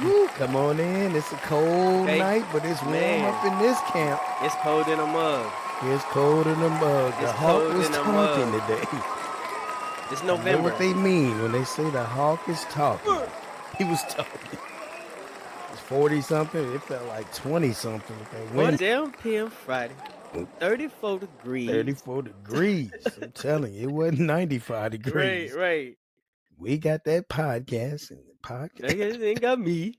Woo, come on in. It's a cold Okay, night, but it's warm up man, in this camp. it's cold in a mug. It's cold in the mug. The It's hawk cold was in a talking mug. today. It's I know what November. they mean when they say the hawk is talking. He was talking. It's 40 something. It felt like 20 something with that wind. 47 p.m. Friday, 34 degrees. 34 degrees. I'm telling you, it wasn't 95 Right, degrees. right. We got that podcast and the podcast. It ain't got me.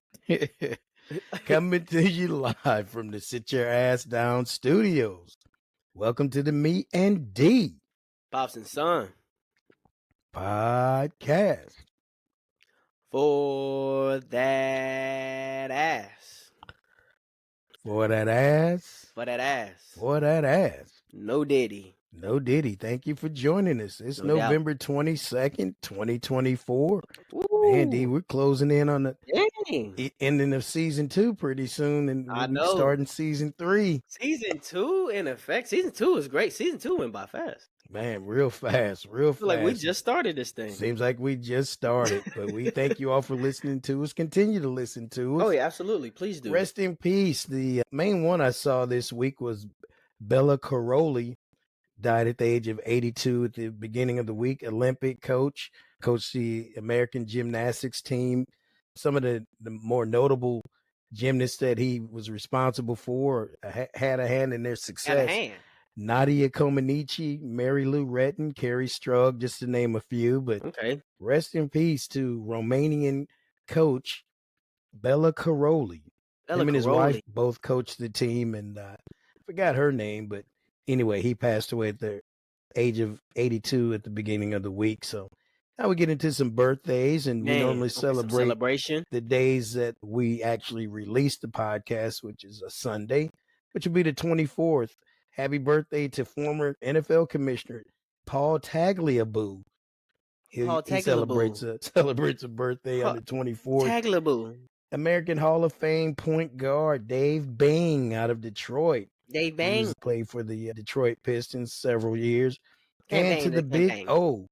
Coming to you live from the Sit Your Ass Down studios. Welcome to the Me and D Pops and Son. podcast. For that ass. For that ass. For that ass. For that ass. No Diddy. No Diddy. Thank you for joining us. It's No doubt. November 22nd, 2024. Woo. Man, D, we're closing in on the Dang. ending of season 2 pretty soon, and I we're know. starting season 3. Season 2 in effect. Season 2 is great. Season 2 went by fast. Man, real fast, real I feel like we fast. just started this thing. Seems like we just started, but we thank you all for listening to us. Continue to listen to us. Oh, yeah, absolutely. Please do. Rest in peace. The main one I saw this week was Bella Caroli, died at the age of 82 at the beginning of the week. Olympic coach, coached the American gymnastics team. Some of the more notable gymnasts that he was responsible for had a hand in their success. Had a hand. Nadia Comaneci, Mary Lou Retton, Carrie Strug, just to name a few. But Okay. rest in peace to Romanian coach Bella Caroli. Bella Him and his Caroli. wife both coached the team, and I forgot her name, but anyway, he passed away at the age of 82 at the beginning of the week. So now we get into some birthdays, and we Man, normally okay, some celebrate celebration. the days that we actually release the podcast, which is a Sunday, which will be the 24th. Happy birthday to former NFL commissioner Paul Tagliabue. He celebrates a birthday on the 24th. Tagliabue. American Hall of Fame point guard Dave Bang out of Detroit. Dave He Bang. played for the Detroit Pistons several years. Can't And bang to the- the can't big bang.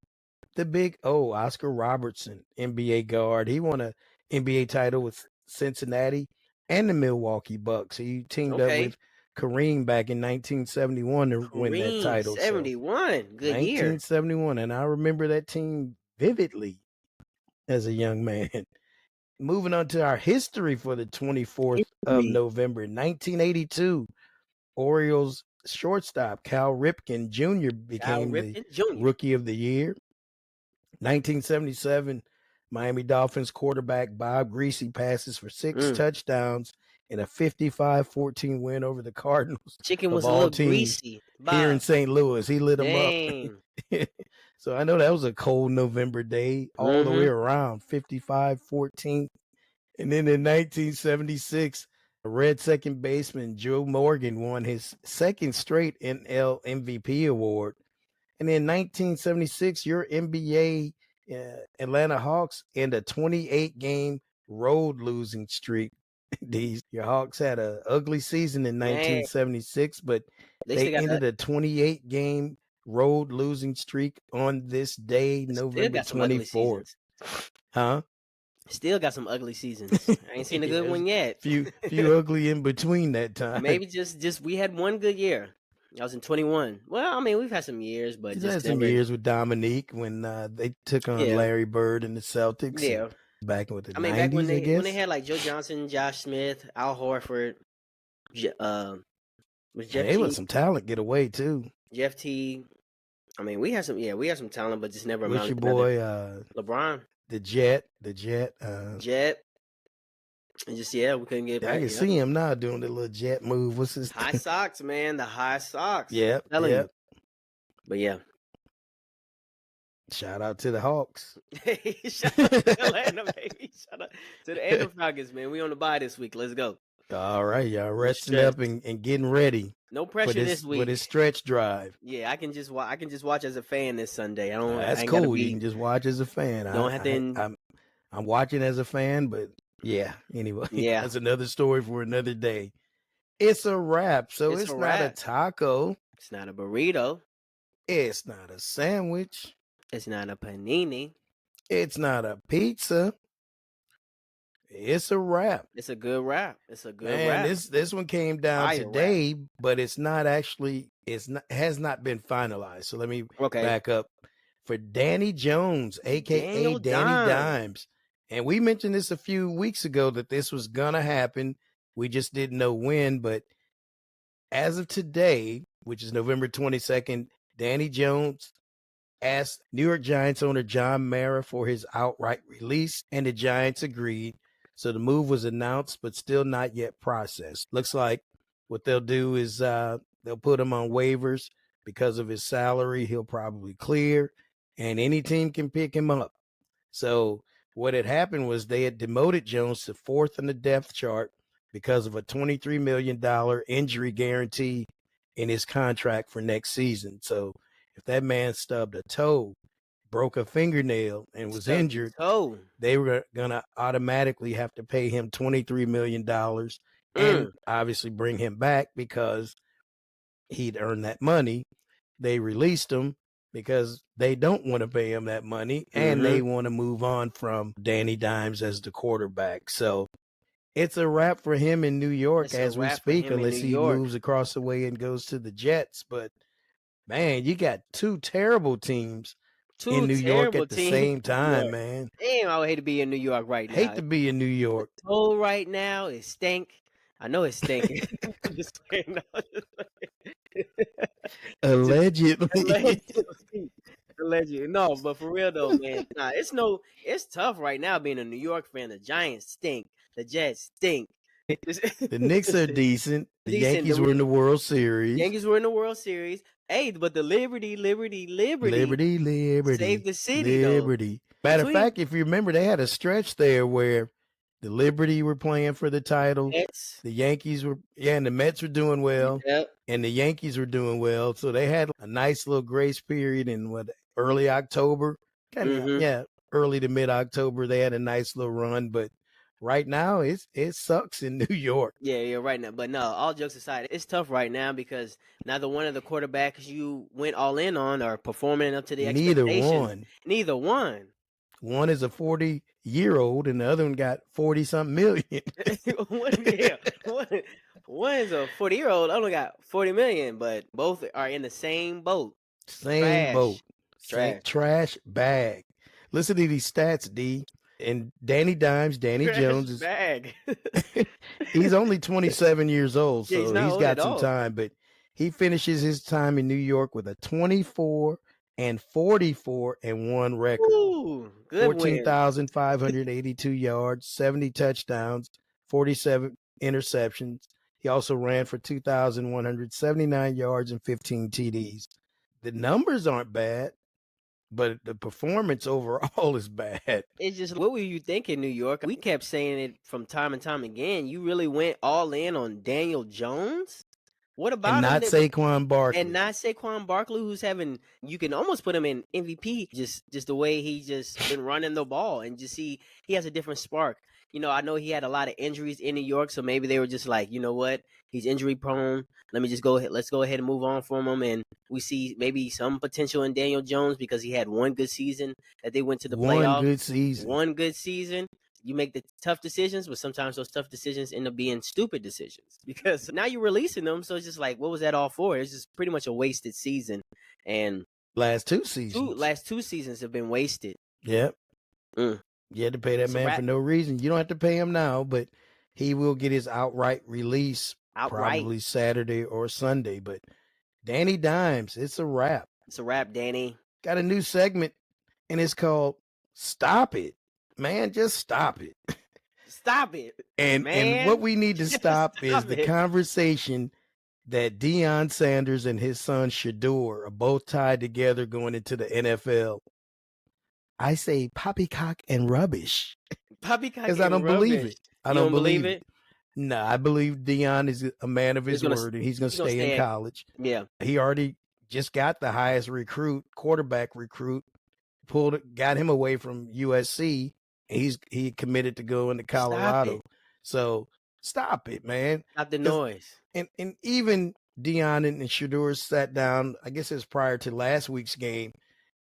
the big O, Oscar Robertson, NBA guard. He won a NBA title with Cincinnati and the Milwaukee Bucks. He teamed up Okay. with Kareem back in 1971 to win that Kareem, title. So, 71. Good year. 1971, and I remember that team vividly as a young man. Moving on to our history for the 24th of History. November, 1982, Orioles shortstop Cal Ripken Jr. Cal became the Ripken Jr. Rookie of the Year. 1977, Miami Dolphins quarterback Bob Greasy passes for 6 touchdowns in a 55-14 win over the Cardinals. Chicken of was a all little teams greasy. here in Bob. St. Louis. He lit them Dang. up. So I know that was a cold November day all the way around, 55-14. And then in 1976, Red second baseman Joe Morgan won his second straight NL MVP award. And in 1976, your NBA Atlanta Hawks end a 28-game road losing streak. Your Hawks had an ugly season in 1976, but they ended a 28-game road losing streak on this day, November 24th. Huh? Still got some ugly seasons. I ain't seen a good one yet. Few ugly in between that time. Maybe just we had one good year. I was in 21. Well, I mean, we've had some years, but He's just had some years with Dominique when they took on Larry Bird and the Celtics. Yeah, back with the 90s, back when I guess. When they had like Joe Johnson, Josh Smith, Al Horford, was Jeff they T. let some talent get away too. Jeff T. I mean, we had some talent, but just never What's amounted your boy, LeBron, the Jet, Jet. And just we couldn't get back. I can see him now doing the little jet move. What's his high socks, man? The high socks. Yep. But yeah. Shout out to the Hawks. Shout out to Atlanta, baby. Shout out to the Atlanta Falcons, man. We on the bye this week. Let's go. All right, y'all resting up and getting ready. No pressure this week for this stretch drive. Yeah, I can just watch as a fan this Sunday. I don't. That's cool. You can just watch as a fan. Don't have to. I'm watching as a fan, but yeah. Anyway, that's another story for another day. It's a wrap. So it's not a taco. It's not a burrito. It's not a sandwich. It's not a panini. It's not a pizza. It's a wrap. It's a good rap. It's a good Man, rap. this one came down Fire rap. today, but it's not actually has not been finalized. So let me Okay. back up. For Danny Jones, aka Daniel Danny Dimes. Dimes. And we mentioned this a few weeks ago that this was gonna happen. We just didn't know when, but as of today, which is November 22nd, Danny Jones asked New York Giants owner John Mara for his outright release, and the Giants agreed. So the move was announced, but still not yet processed. Looks like what they'll do is they'll put him on waivers because of his salary. He'll probably clear, and any team can pick him up. So what had happened was they had demoted Jones to fourth in the depth chart because of a $23 million injury guarantee in his contract for next season. So if that man stubbed a toe, broke a fingernail, and was injured, they were going to automatically have to pay him $23 million and obviously bring him back because he'd earned that money. They released him because they don't want to pay him that money and they want to move on from Danny Dimes as the quarterback. So it's a wrap for him in New York as we speak, unless he moves across the way and goes to the Jets. But man, you got two terrible teams in New York at the same time, man. Damn, I would hate to be in New York right now. Hate to be in New York. Oh, right now it stink. I know it's stinking. Allegedly. Allegedly. No, but for real though, man. Nah, it's tough right now being a New York fan. The Giants stink. The Jets stink. The Knicks are decent. The Yankees were in the World Series. Hey, but the Liberty saved the city, Liberty. Though. Matter of fact, if you remember, they had a stretch there where the Liberty were playing for the title. The Yankees were, and the Mets were doing well. And the Yankees were doing well. So they had a nice little grace period in early October. Early to mid-October. They had a nice little run, but right now it sucks in New York. Yeah, right now. But no, all jokes aside, it's tough right now because neither one of the quarterbacks you went all in on are performing up to the expectations. Neither one. One is a 40-year-old and the other one got 40-something million. One is a 40-year-old, other one got 40 million, but both are in the same boat. Trash bag. Listen to these stats, D. And Danny Dimes, Danny Jones is he's only 27 years old, so he's got some time, but he finishes his time in New York with a 24-44-1 record. Ooh, 14,582 yards, 70 touchdowns, 47 interceptions. He also ran for 2,179 yards and 15 TDs. The numbers aren't bad, but the performance overall is bad. It's just, what were you thinking, New York? We kept saying it from time and time again. You really went all in on Daniel Jones? What about and not Saquon Barkley? And not Saquon Barkley, who's having, you can almost put him in MVP, just the way he just been running the ball, and just he has a different spark. You know, I know he had a lot of injuries in New York, so maybe they were just like, you know what, he's injury prone. Let's go ahead and move on from him. And we see maybe some potential in Daniel Jones because he had one good season that they went to the playoffs. One good season. You make the tough decisions, but sometimes those tough decisions end up being stupid decisions because now you're releasing them. So it's just like, what was that all for? It's just pretty much a wasted season. And last two seasons have been wasted. Yep. You had to pay that man for no reason. You don't have to pay him now, but he will get his outright release probably Saturday or Sunday. But Danny Dimes, it's a wrap. It's a wrap, Danny. Got a new segment, and it's called Stop It. Man, just stop it. Stop it. And what we need to stop is the conversation that Deion Sanders and his son Shedeur are both tied together going into the NFL. I say poppycock and rubbish. Poppycock because I don't believe it. I don't believe it. No, I believe Deion is a man of his word, and he's going to stay in college. Yeah. He already just got the highest quarterback recruit, got him away from USC. He committed to go into Colorado. So stop it, man. Stop the noise. And even Deion and Shedeur sat down, I guess it was prior to last week's game.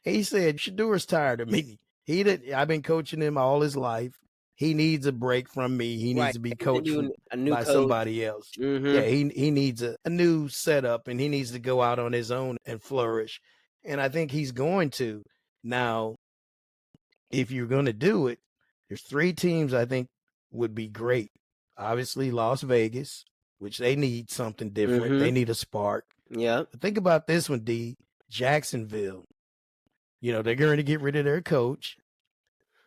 He said, Shedeur's tired of me. I've been coaching him all his life. He needs a break from me. He needs Right. to be To coached do a new by coach. somebody else. Mm-hmm. Yeah, he needs a new setup, and he needs to go out on his own and flourish. And I think he's going to. Now, if you're going to do it, there's 3 teams I think would be great. Obviously, Las Vegas, which they need something different. Mm-hmm. They need a spark. Yeah. But think about this one, D. Jacksonville. They're going to get rid of their coach.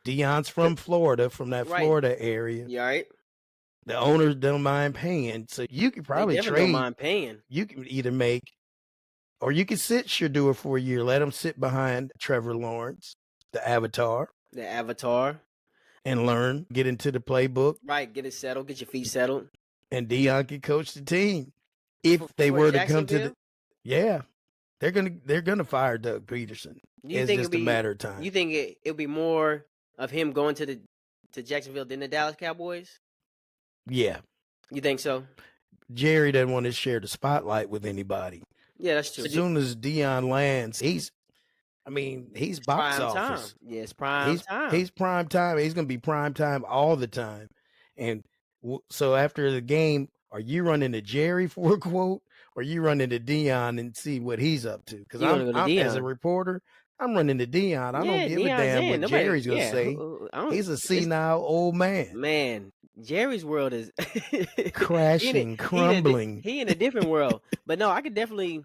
Deion's from Florida, from that Right. Florida area. You all right? The owners don't mind paying, so you could probably They definitely don't trade. mind paying. You can either make, or you could sit Shador for a year, let him sit behind Trevor Lawrence, the Avatar, The Avatar. and learn, get into the playbook, Right. Get it settled. Get your feet settled. and Deion can coach the team. If they For were to come to Jacksonville? yeah, they're gonna fire Doug Peterson. You It's think just a matter of time. You think it'll be more of him going to Jacksonville than the Dallas Cowboys? Yeah, You think so? Jerry doesn't want to share the spotlight with anybody. Yeah, that's true. As soon as Deion lands, he's box Prime office. time. Yeah, it's prime time. He's prime time. He's going to be prime time all the time. And so after the game, are you running to Jerry for a quote, or you running to Deion and see what he's up to? Because You wanna go to I'm as a Deion. reporter, I'm running to Deion. I don't give a damn what Jerry's going to say. He's a senile old man. Man, Jerry's world is crashing, crumbling. He in a different world. But no, I could definitely,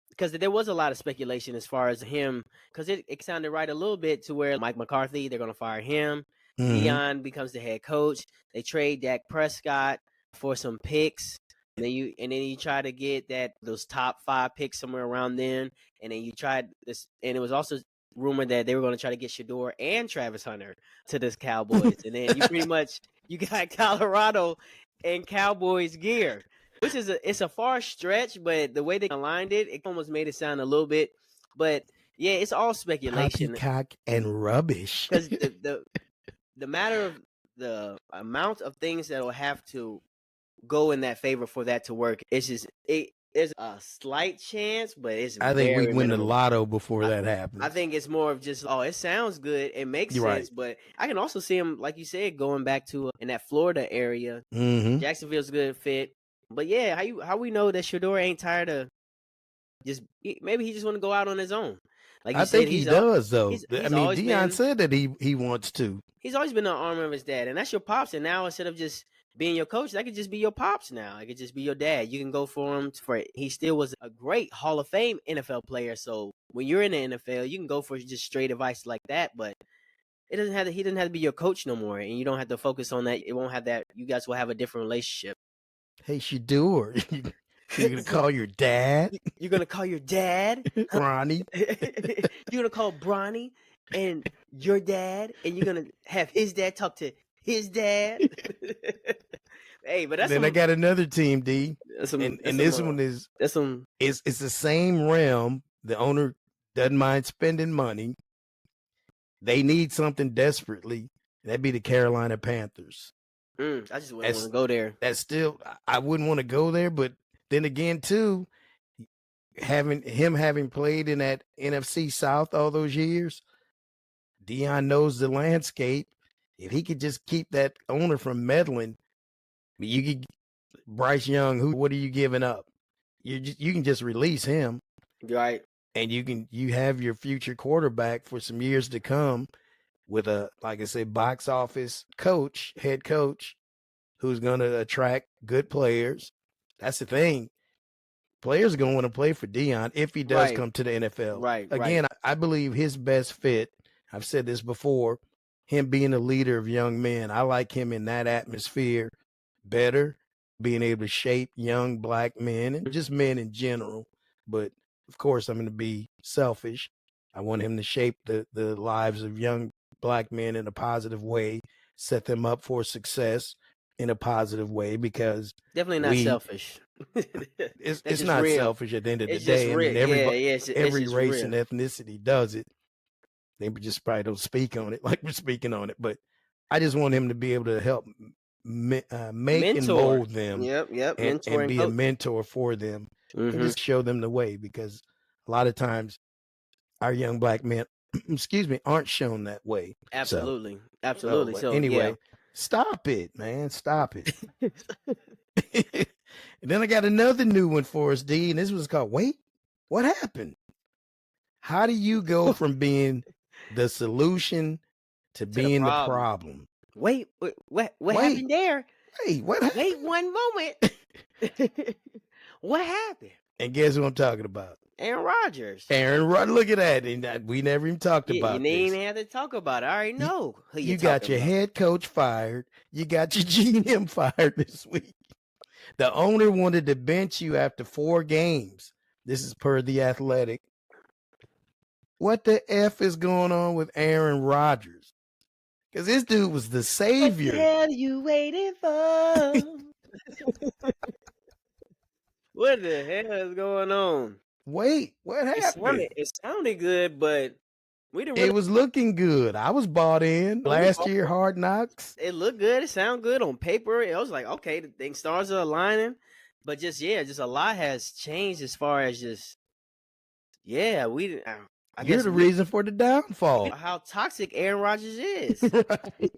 because there was a lot of speculation as far as him, because it sounded right a little bit to where Mike McCarthy, they're going to fire him. Deion becomes the head coach. They trade Dak Prescott for some picks. And then you try to get those top 5 picks somewhere around then. And then you tried this, and it was also rumored that they were going to try to get Shador and Travis Hunter to this Cowboys. And then you got Colorado in Cowboys gear, which is it's a far stretch, but the way they aligned it almost made it sound a little bit. But yeah, it's all speculation. Poppycock and rubbish. Because the matter of the amount of things that will have to go in that favor for that to work, there's a slight chance, but I think we win the minimal. lotto before that happens. I think it's more of just, it sounds good, it makes sense, right. But I can also see him, like you said, going back to in that Florida area. Jacksonville's a good fit, but yeah, how we know that Shador ain't tired of maybe he just want to go out on his own. Like you I said, think he does, though. He's Deion said that he wants to. He's always been an arm of his dad, and that's your pops. And now instead of just being your coach, that could just be your pops now. It could just be your dad. You can go for him he still was a great Hall of Fame NFL player. So when you're in the NFL, you can go for just straight advice like that, but he doesn't have to be your coach no more, and you don't have to focus on that. It won't have that. You guys will have a different relationship. Hey, Shador, you're gonna call your dad? You're gonna call your dad, Bronny? You're gonna call Bronny and your dad, and you're gonna have his dad talk to his dad. Hey, but that's I got another team, D. It's the same realm. The owner doesn't mind spending money. They need something desperately. That'd be the Carolina Panthers. I just wouldn't want to go there. That's still, I wouldn't want to go there, but then again, too, having played in that NFC South all those years, Deion knows the landscape. If he could just keep that owner from meddling, you could Bryce Young. What are you giving up? You can just release him, right? And you have your future quarterback for some years to come with a, like I say, box office head coach, who's going to attract good players. That's the thing. Players are going to want to play for Deion if he does come to the NFL. Right. Again, I believe his best fit, I've said this before, him being a leader of young men. I like him in that atmosphere better, being able to shape young black men and just men in general. But of course, I'm going to be selfish. I want him to shape the lives of young black men in a positive way, set them up for success in a positive way, because definitely not selfish. It's not real. Selfish at the end of the It's day. I mean, every race real. and ethnicity does it. They just probably don't speak on it like we're speaking on it. But I just want him to be able to help make and mold them. Yep. And be a mentor for them and just show them the way, because a lot of times our young black men excuse me, aren't shown that way. Absolutely. So, Absolutely. but So anyway, stop it, man. Stop it. And then I got another new one for us, D, and this was called Wait, What Happened? How do you go from being the solution to being the problem? Wait, what happened there? Wait, what happened? Wait one moment. What happened? And guess who I'm talking about? Aaron Rodgers. Look at that. And we never even talked about you this. didn't even have to talk about it. I already know who you got your head coach fired. You got your GM fired this week. The owner wanted to bench you after 4 games. This is per The Athletic. What the F is going on with Aaron Rodgers? Because this dude was the savior. What the hell you waiting for? What the hell is going on? Wait, what happened? It sounded good, but we didn't. It was looking good. I was bought in. Last year, Hard Knocks. It looked good. It sounded good on paper. It was like, okay, the thing stars are aligning. But just a lot has changed as far as we. You're the reason for the downfall. How toxic Aaron Rodgers is. Right.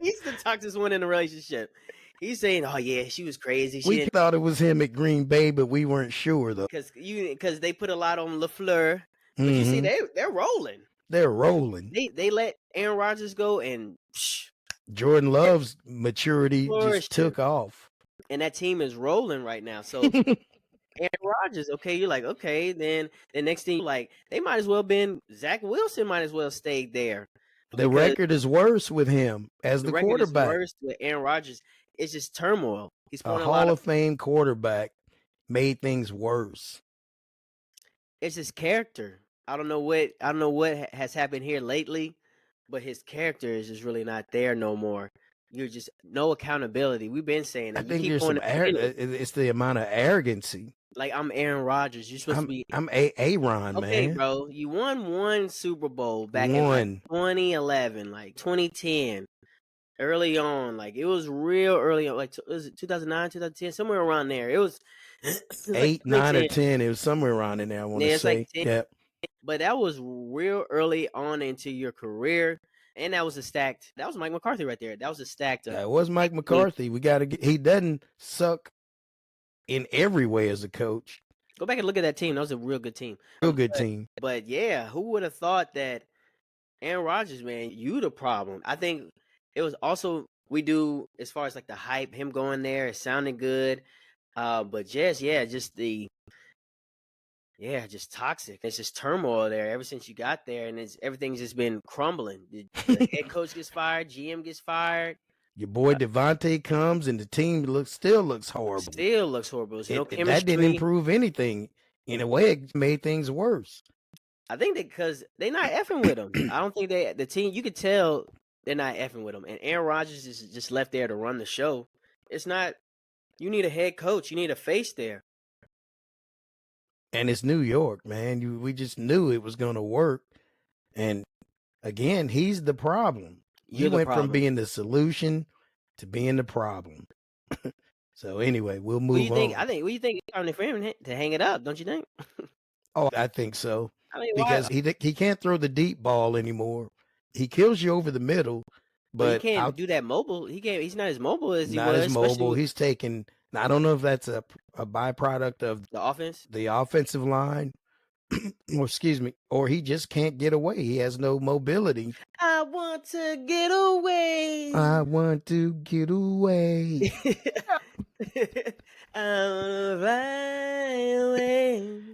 He's the toxic one in the relationship. He's saying, "Oh yeah, she was crazy." We thought it was him at Green Bay, but we weren't sure though. Because they put a lot on LaFleur. But you see, they're rolling. They're rolling. They let Aaron Rodgers go, and Jordan Love's maturity just took off. And that team is rolling right now. So Aaron Rodgers, okay, you're like, okay, then the next thing, like, they might as well been Zach Wilson might as well stayed there. The record is worse with him as the quarterback. Is worse with Aaron Rodgers. It's just turmoil. He's a Hall of Fame quarterback made things worse. It's his character. I don't know what has happened here lately, but his character is just really not there no more. You're just no accountability. We've been saying that. I think there's some it's the amount of arrogancy. Like, I'm Aaron Rodgers. You're supposed to be. I'm Aaron, man. Okay, bro. You won 1 Super Bowl back in 2011, like 2010. Early on, like it was real early on, like was it 2009, 2010, somewhere around there. It was 8, 9, or 10. It was somewhere around in there. I want to say, like 10, but that was real early on into your career, and that was Mike McCarthy right there. That was a stacked. That was Mike McCarthy. We got to get. He doesn't suck in every way as a coach. Go back and look at that team. That was a real good team. Team. But yeah, who would have thought that Aaron Rodgers, man, you the problem? I think. It was also we do as far as like the hype, him going there, it sounded good. But just toxic. It's just turmoil there ever since you got there, and everything's just been crumbling. The head coach gets fired, GM gets fired. Your boy Devontae comes, and the team still looks horrible. That didn't improve anything. In a way, it made things worse. I think that because they're not effing with him. I don't think the team. You could tell. They're not effing with him. And Aaron Rodgers is just left there to run the show. It's not – you need a head coach. You need a face there. And it's New York, man. We just knew it was going to work. And, again, he's the problem. You went from being the solution to being the problem. So, anyway, we'll move on. What do you think it's time for him to hang it up, don't you think? Oh, I think so. Because he can't throw the deep ball anymore. He kills you over the middle, but he can't do that mobile. He's not as mobile as he was. Not as mobile. He's taking. I don't know if that's a byproduct of the offense, the offensive line, or excuse me, or he just can't get away. He has no mobility. I want to get away. I want to get away. Away.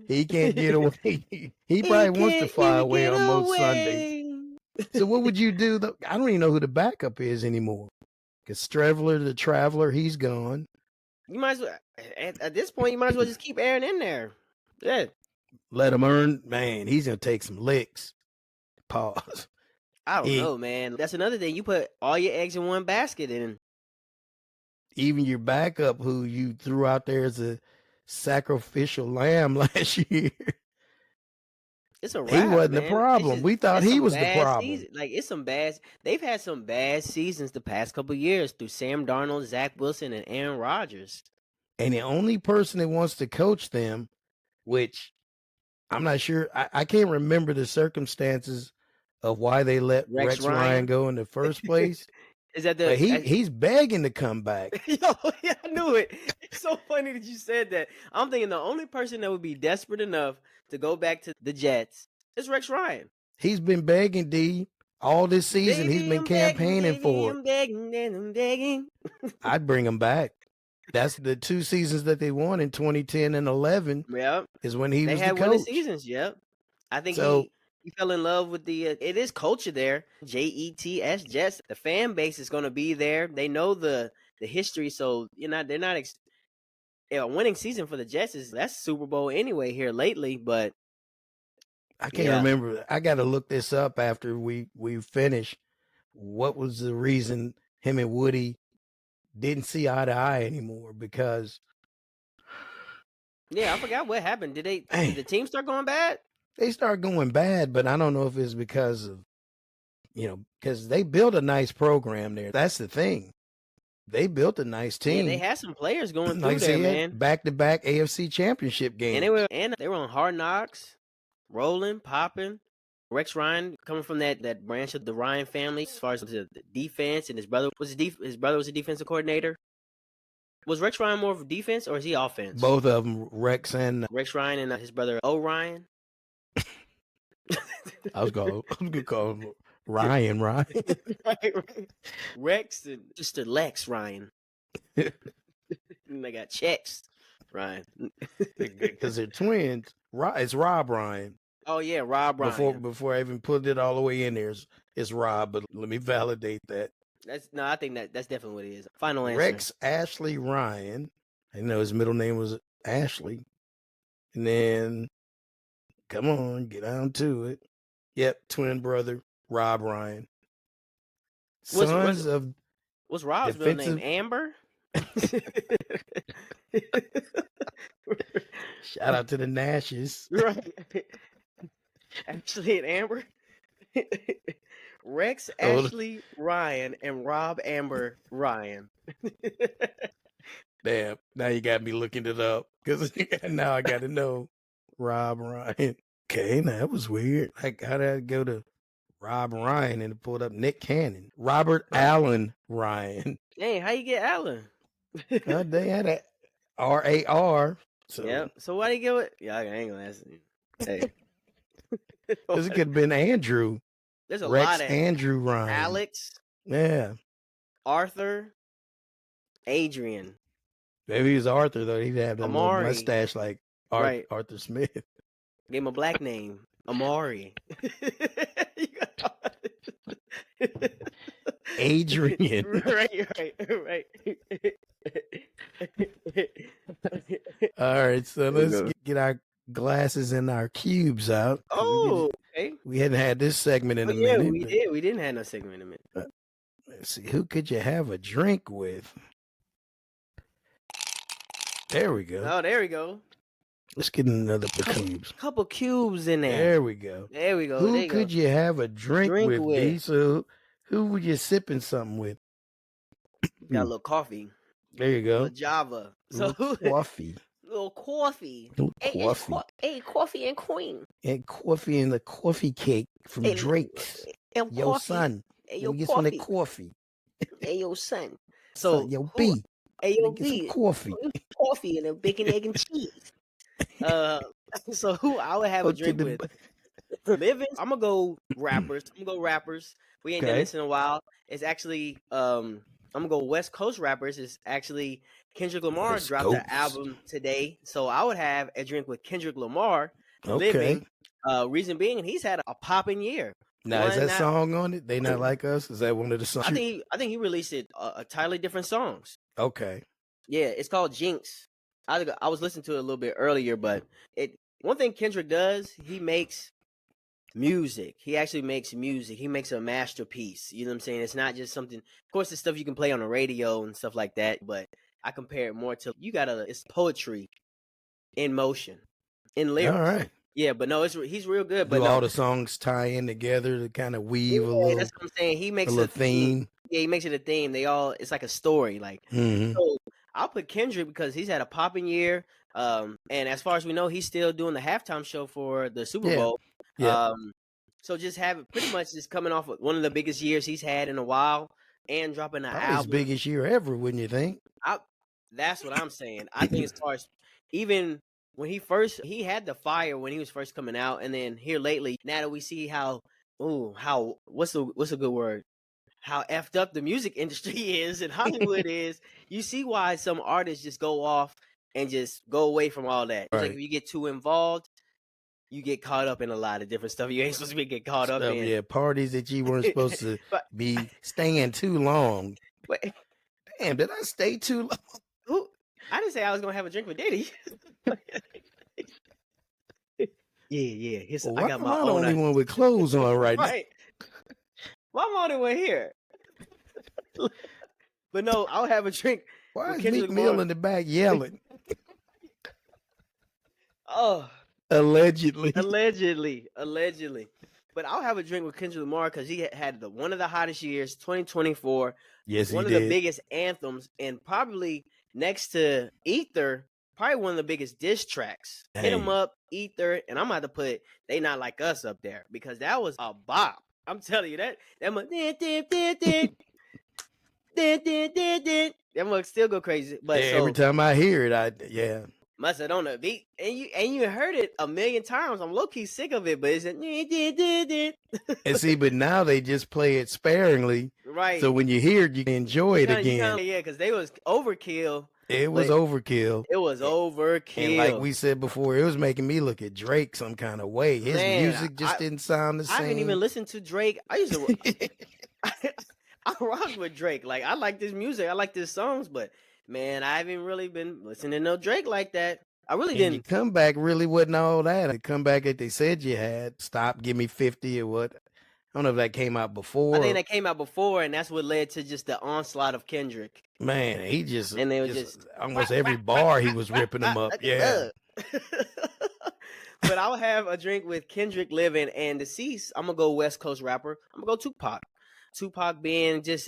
He can't get away. He probably wants to fly away on most Sundays. So what would you do? I don't even know who the backup is anymore. Because Streveler, the Traveler, he's gone. You might as well, at this point, you might as well just keep Aaron in there. Yeah. Let him earn. Man, he's going to take some licks. Pause. I don't know, man. That's another thing. You put all your eggs in one basket, and even your backup, who you threw out there as a sacrificial lamb last year. It's a wrap, he wasn't man. the problem. We thought he was the problem. Like, it's some bad. They've had some bad seasons the past couple of years through Sam Darnold, Zach Wilson, and Aaron Rodgers. And the only person that wants to coach them, which I'm not sure, I can't remember the circumstances of why they let Rex Rex Ryan Ryan. go in the first place. Is that But the he's begging to come back. Yo, yeah, I knew it. It's so funny that you said that. I'm thinking the only person that would be desperate enough to go back to the Jets is Rex Ryan. He's been begging, D, all this season. He's Baby, been I'm begging, campaigning baby, for it. I'm begging, and I'm begging. I'd bring him back. That's the 2 seasons that they won in 2010 and 11 Yep, is when he they was the had winning coach. seasons. Yep, I think So he fell in love with the. It is culture there. Jets, Jets. The fan base is going to be there. They know the history, so they're not. A winning season for the Jets that's Super Bowl anyway here lately, but I can't remember. I got to look this up after we finish. What was the reason him and Woody didn't see eye to eye anymore? Because I forgot what happened. Did the team start going bad? They start going bad, but I don't know if it's because of because they built a nice program there. That's the thing. They built a nice team. Yeah, they had some players going through like there, man. Back-to-back AFC Championship games. And they were on Hard Knocks, rolling, popping. Rex Ryan coming from that branch of the Ryan family as far as the defense, and his brother was a defensive coordinator. Was Rex Ryan more of defense or is he offense? Both of them, Rex Ryan and his brother O'Ryan. I was gonna call him Ryan. right. Rex and Sister Lex Ryan. And they got checks, Ryan. Because they're twins. It's Rob Ryan. Oh yeah, Rob Ryan. Before I even put it all the way in there, it's Rob. But let me validate that. I think that's definitely what it is. Final answer. Rex Ashley Ryan. I know his middle name was Ashley. And then, come on, get on to it. Yep, twin brother Rob Ryan. What's Rob's middle name? Amber. Shout out to the Nashes. Right. Ashley and Amber. Rex Ashley Ryan and Rob Amber Ryan. Damn, now you got me looking it up because now I got to know Rob Ryan. Okay, now that was weird. I gotta go to Rob Ryan and pulled up Nick Cannon. Robert Allen Ryan. Hey, how you get Allen? They had a RAR. So. Yep. So why do you give it? Yeah, I ain't gonna ask you. Hey. Because it could have been Andrew. There's a Rex lot of Andrew Ryan. Alex. Yeah. Arthur. Adrian. Maybe he was Arthur, though. He'd have that little mustache like Arthur Smith. Gave him a black name. Amari. Adrian. Right. All right, so let's get our glasses and our cubes out. Oh, okay. We hadn't had this segment in a minute. We did. We didn't have no segment in a minute. Let's see. Who could you have a drink with? There we go. Oh, there we go. Let's get another cubes. Couple cubes in there. There we go. Who could you have a drink with, B? So who were you sipping something with? Got a little coffee. There you go. A Java. So coffee. Little coffee. Coffee. Hey, coffee and queen. And coffee and the coffee cake from Drake's. Yo, son. Hey, yo, get some of the coffee. Hey, yo, son. So, yo, B. Hey, yo, get some coffee. Coffee and a bacon, egg, and cheese. So who I would have a drink with? Living. I'm gonna go rappers. We ain't done this in a while. It's actually I'm gonna go West Coast rappers. It's actually Kendrick Lamar dropped an album today, so I would have a drink with Kendrick Lamar. Living. Reason being, he's had a popping year. Now, is that song on it? They Not Like Us? Is that one of the songs? I think he released it entirely different songs. Okay. Yeah, it's called Jinx. I was listening to it a little bit earlier, but one thing Kendrick does, he makes music. He actually makes music. He makes a masterpiece. You know what I'm saying? It's not just something. Of course, it's stuff you can play on the radio and stuff like that. But I compare it more to it's poetry in motion, in lyrics. All right. Yeah, but no, he's real good. But all the songs tie in together to kind of weave a little. That's what I'm saying. He makes a little theme. Yeah, he makes it a theme. It's like a story. Like so I'll put Kendrick because he's had a popping year. And as far as we know, he's still doing the halftime show for the Super Bowl. Yeah. So just having pretty much just coming off of one of the biggest years he's had in a while and dropping an Probably his album. biggest year ever, wouldn't you think? That's what I'm saying. I think as far as even when he had the fire when he was first coming out, and then here lately, now that we see how what's a good word? How effed up the music industry is and Hollywood is, you see why some artists just go off and just go away from all that. It's like Right. if you get too involved, you get caught up in a lot of different stuff you ain't supposed to be get caught up Stuff, in. yeah, parties that you weren't supposed to But be staying too long. wait, Damn, did I stay too long? I didn't say I was gonna have a drink with Diddy. Yeah. Well, I why got am my I the own. only one with clothes on right now? Right. Well, I'm the only one here. But no, I'll have a drink Why with is Kendrick Meek Mill Lamar. in the back yelling? Oh, Allegedly. allegedly. But I'll have a drink with Kendrick Lamar because he had one of the hottest years, 2024. Yes, One he of did. the biggest anthems, and probably next to Ether, probably one of the biggest diss tracks. Hit 'em Hey. up, Ether, and I'm about to put They Not Like Us up there because that was a bop. I'm telling you that mug, that mug still go crazy. But Every time I hear it, yeah. must have on the beat, and you heard it a million times. I'm low key sick of it, but it's And see, but now they just play it sparingly. right. So when you hear it, you can enjoy it again. Yeah, because they was overkill. It was overkill. It was overkill. And like we said before, it was making me look at Drake some kind of way. His music just didn't sound the same. I haven't even listened to Drake. I used to I rock with Drake. Like I like this music. I like his songs, but man, I haven't really been listening to no Drake like that. I really didn't. Your comeback really wasn't all that. The comeback that they said you had, Stop, Give Me 50 or what. I don't know if that came out before. I think that came out before, and that's what led to just the onslaught of Kendrick. Man, he just, and they were just almost every bar he was ripping them up. Yeah. But I'll have a drink with Kendrick living and deceased. I'm gonna go West Coast rapper. I'm gonna go Tupac. Tupac being just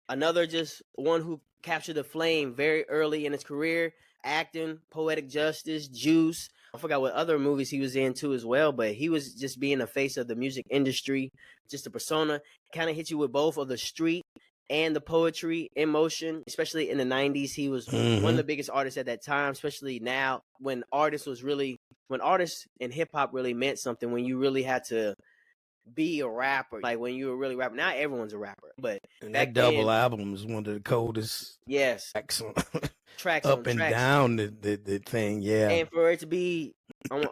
another one who captured the flame very early in his career, acting, Poetic Justice, Juice. I forgot what other movies he was in too as well, but he was just being the face of the music industry, just a persona. Kind of hit you with both of the street and the poetry in motion, especially in the 90s. He was one of the biggest artists at that time, especially now when artists in hip hop really meant something, when you really had to be a rapper, like when you were really rapping. Now everyone's a rapper, but and that double album is one of the coldest. Yes, tracks up and down the thing. Yeah, and for it to be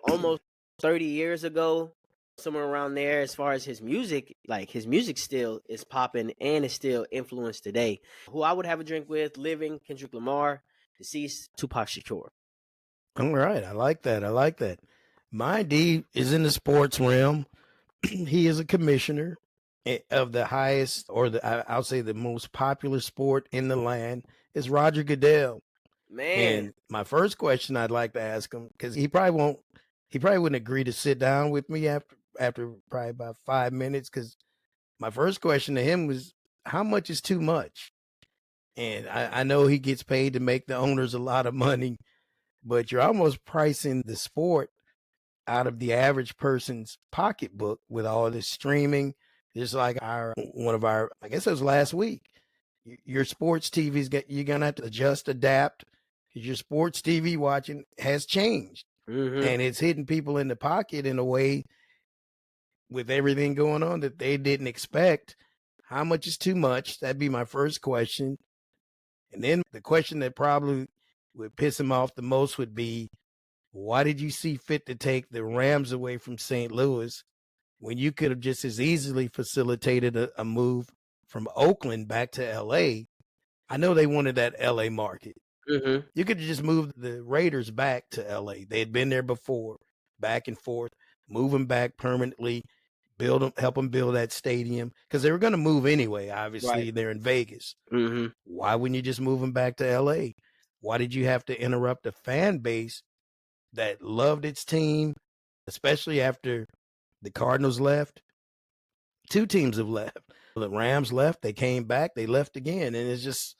almost 30 years ago, somewhere around there, as far as his music, like his music still is popping and is still influenced today. Who I would have a drink with, living, Kendrick Lamar, deceased, Tupac Shakur. All right, I like that. My D is in the sports realm. He is a commissioner of the highest, or I'll say the most popular sport in the land, is Roger Goodell. Man. And my first question I'd like to ask him, because he probably wouldn't agree to sit down with me after probably about 5 minutes, because my first question to him was, how much is too much? And I know he gets paid to make the owners a lot of money, but you're almost pricing the sport out of the average person's pocketbook with all this streaming. Just like I guess it was last week, your sports TV's you're gonna have to adapt, because your sports TV watching has changed, and it's hitting people in the pocket in a way with everything going on that they didn't expect. How much is too much? That'd be my first question. And then the question that probably would piss him off the most would be, why did you see fit to take the Rams away from St. Louis when you could have just as easily facilitated a move from Oakland back to L.A.? I know they wanted that L.A. market. You could have just moved the Raiders back to L.A. They had been there before, back and forth, move them back permanently, help them build that stadium, because they were going to move anyway. Obviously, they're in Vegas. Why wouldn't you just move them back to L.A.? Why did you have to interrupt a fan base that loved its team, especially after the Cardinals left? Two teams have left. The Rams left, they came back, they left again, and it's just,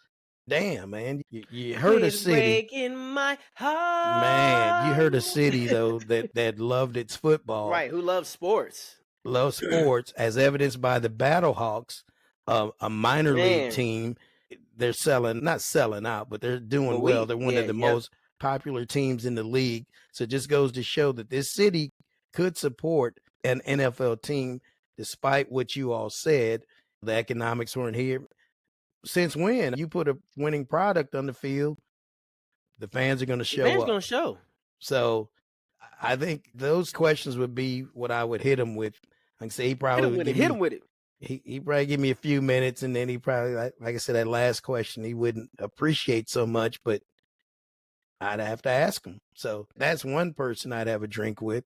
damn, man. You heard a city. Breaking my heart. Man, you heard a city though that loved its football. Right, who loves sports. love sports, as evidenced by the Battlehawks, a minor league Man, team. They're not selling out, but they're but doing well. we, They're one of the yeah. most popular teams in the league. So it just goes to show that this city could support an NFL team, despite what you all said. The economics weren't here. Since when? You put a winning product on the field, the fans are going to The show fans up. gonna show. So I think those questions would be what I would hit him with. Like I say, he Hit probably him would with it. give Hit me him with it. he probably give me a few minutes, and then he probably like I said, that last question he wouldn't appreciate so much, but I'd have to ask him. So that's one person I'd have a drink with.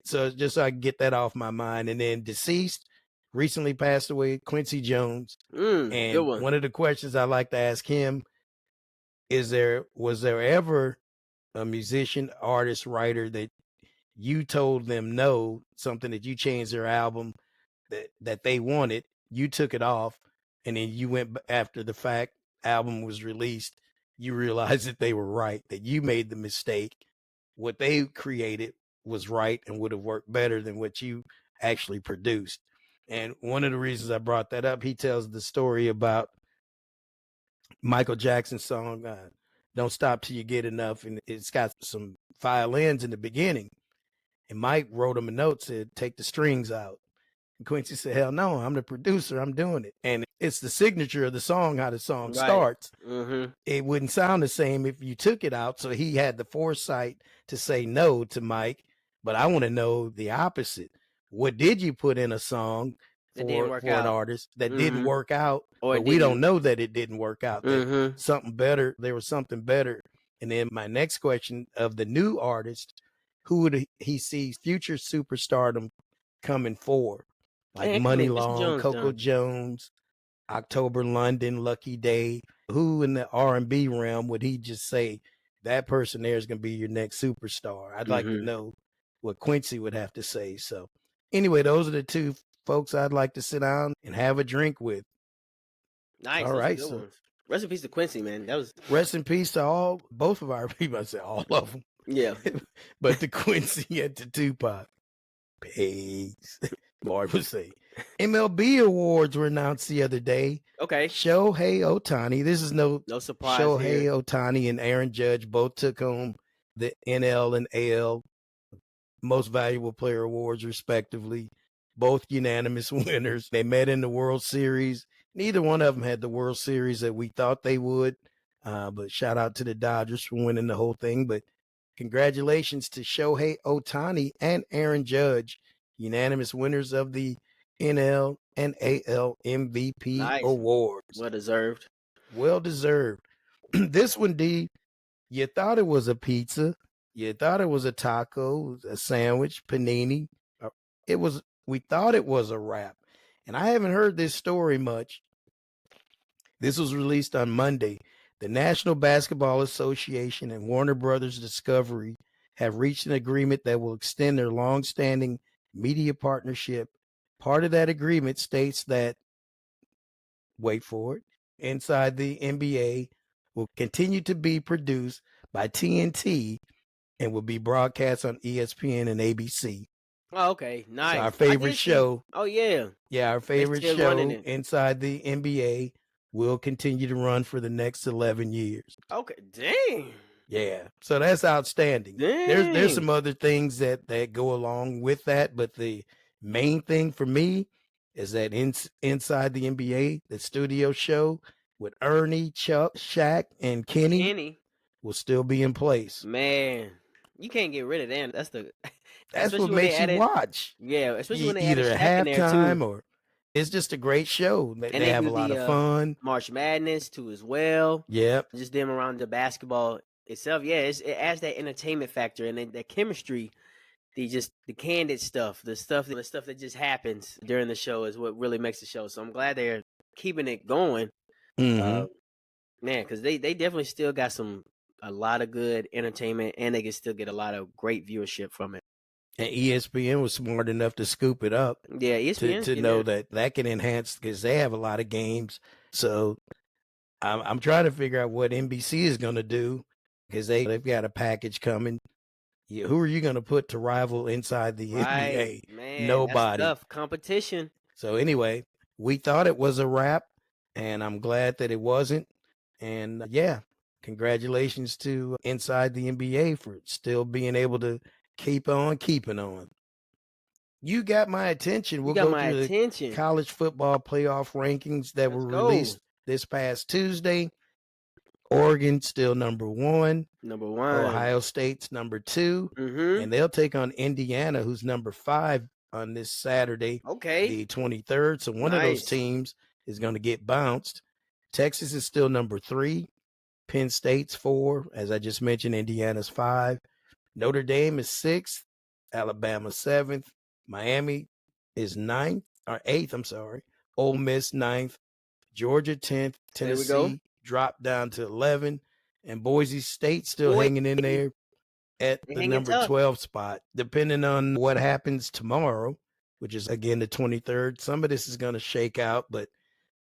So just so I can get that off my mind. And then deceased, recently passed away, Quincy Jones. Good And one. one of the questions I like to ask him was there ever a musician, artist, writer that you told them no, something that you changed their album that they wanted, you took it off, and then you went after the fact album was released, you realized that they were right, that you made the mistake. What they created was right and would have worked better than what you actually produced. And one of the reasons I brought that up, he tells the story about Michael Jackson's song, Don't Stop Till You Get Enough. And it's got some violins in the beginning. And Mike wrote him a note, said, take the strings out. And Quincy said, hell no, I'm the producer. I'm doing it. And it's the signature of the song, how the song starts. Mm-hmm. It wouldn't sound the same if you took it out. So he had the foresight to say no to Mike. But I want to know the opposite. What did you put in a song for an artist that didn't work out? But we don't know that it didn't work out. That something better. There was something better. And then my next question, of the new artist, who would he see future superstardom coming for? Like Money Long, Coco Jones, October London, Lucky Day. Who in the R&B realm would he just say that person there is going to be your next superstar? I'd like to know what Quincy would have to say. So anyway, those are the two folks I'd like to sit down and have a drink with. Nice. All right. So rest in peace to Quincy, man. That was rest in peace to both of our people. I said all of them. Yeah. But to Quincy and to Tupac. Peace. Lord would say. MLB awards were announced the other day. Okay. Shohei Ohtani. This is no surprise. Shohei Ohtani and Aaron Judge both took home the NL and AL Most Valuable Player awards, respectively. Both unanimous winners. They met in the World Series. Neither one of them had the World Series that we thought they would. But shout out to the Dodgers for winning the whole thing. But congratulations to Shohei Ohtani and Aaron Judge, unanimous winners of the NL and AL MVP awards. Well deserved. Well deserved. This one, D, you thought it was a pizza. You thought it was a taco, a sandwich, panini. We thought it was a wrap. And I haven't heard this story much. This was released on Monday. The National Basketball Association and Warner Brothers Discovery have reached an agreement that will extend their long-standing media partnership. Part of that agreement states that, wait for it, Inside the NBA will continue to be produced by TNT and will be broadcast on ESPN and ABC. Oh, okay. Nice. So our favorite show. Oh, yeah. Yeah, our favorite show, Inside the NBA, will continue to run for the next 11 years. Okay. Dang. Yeah. So that's outstanding. Dang. There's some other things that go along with that, but the main thing for me is that Inside the NBA, the studio show with Ernie, Chuck, Shaq, and Kenny will still be in place. Man, you can't get rid of them. That's what makes you watch. Yeah, especially when they either at halftime or it's just a great show. They have a lot of fun. March Madness too as well. Yep. Just them around the basketball itself. Yeah, it adds that entertainment factor and then that chemistry. The candid stuff, the stuff that just happens during the show is what really makes the show. So I'm glad they're keeping it going. Mm-hmm. Man, because they definitely still got a lot of good entertainment, and they can still get a lot of great viewership from it. And ESPN was smart enough to scoop it up. Yeah, ESPN to know that can enhance because they have a lot of games. So I'm trying to figure out what NBC is going to do because they've got a package coming. who are you going to put to rival inside the Right, NBA? man. That's Nobody. tough competition. So anyway, we thought it was a wrap, and I'm glad that it wasn't. And yeah, congratulations to Inside the NBA for still being able to keep on keeping on. You got my attention. You We'll got go my through the attention. college football playoff rankings that Let's were go. released this past Tuesday. Oregon still number 1. Number 1. Ohio State's number 2. Mm-hmm. And they'll take on Indiana, who's number 5 on this Saturday, Okay. the 23rd. So one of those Nice. teams is going to get bounced. Texas is still number 3. Penn State's 4. As I just mentioned, Indiana's 5. Notre Dame is 6th. Alabama 7th. Miami is 9th or 8th. I'm sorry. Ole Miss 9th. Georgia 10th. There we go. Tennessee dropped down to 11. And Boise State still hanging in there at They the hanging number tough. 12 spot. Depending on what happens tomorrow, which is again the 23rd, some of this is going to shake out. But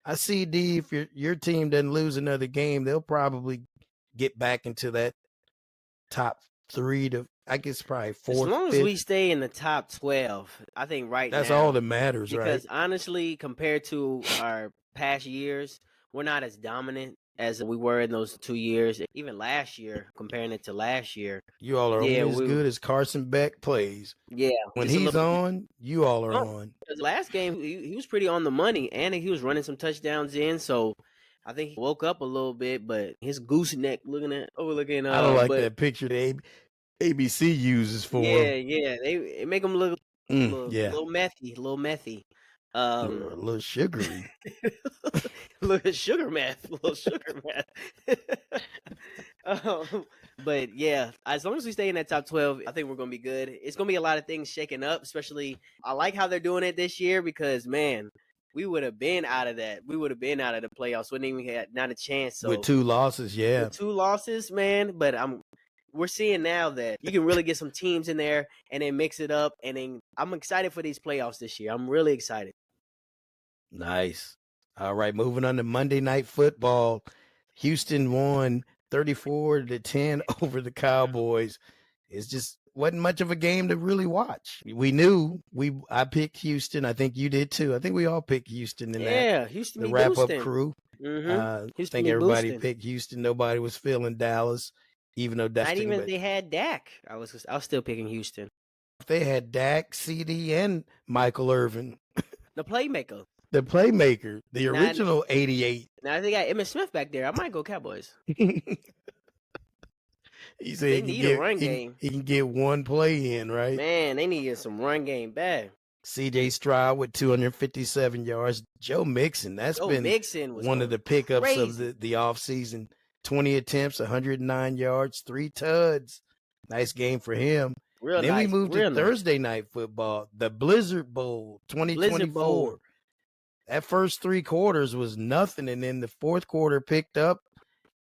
I see, D, if your team doesn't lose another game, they'll probably get back into that top 3 to, I guess, probably 4th. As long as 5th. we stay in the top 12, I think That's now. all that matters, right? Because honestly, compared to our past years, we're not as dominant as we were in those 2 years. Even last year, comparing it to last year. You all are only as good as Carson Beck plays. Yeah. When he's on, you all are on. Because last game, he was pretty on the money, and he was running some touchdowns in, so I think he woke up a little bit, but his gooseneck overlooking. I don't like that picture that ABC uses for him. Yeah. It make him look a little methy. A little sugary. Little sugar meth. But yeah, as long as we stay in that top 12, I think we're going to be good. It's going to be a lot of things shaking up, especially I like how they're doing it this year because, man, we would have been out of that. We would have been out of the playoffs. Wouldn't even had not a chance. So with 2 losses, yeah. With 2 losses, man. But we're seeing now that you can really get some teams in there and then mix it up. And then I'm excited for these playoffs this year. I'm really excited. Nice. All right, moving on to Monday Night Football. Houston won 34-10 over the Cowboys. It's just wasn't much of a game to really watch. We knew I picked Houston. I think you did too. I think we all picked Houston in Houston the wrap-up crew. Mm-hmm. I think everybody picked Houston. Nobody was feeling Dallas, even though not even they had Dak. I was still picking Houston. They had Dak, CD, and Michael Irvin. The playmaker. The playmaker, the original 88. Now they got Emmitt Smith back there. I might go Cowboys. He said they need a run game. He can get one play in, right? Man, they needed some run game bad. CJ Stroud with 257 yards. Joe Mixon, Mixon was one of the pickups crazy. of the offseason. 20 attempts, 109 yards, 3 tuds. Nice game for him. Then we moved to Thursday Night Football, the Blizzard Bowl 2024. That first 3 quarters was nothing, and then the fourth quarter picked up,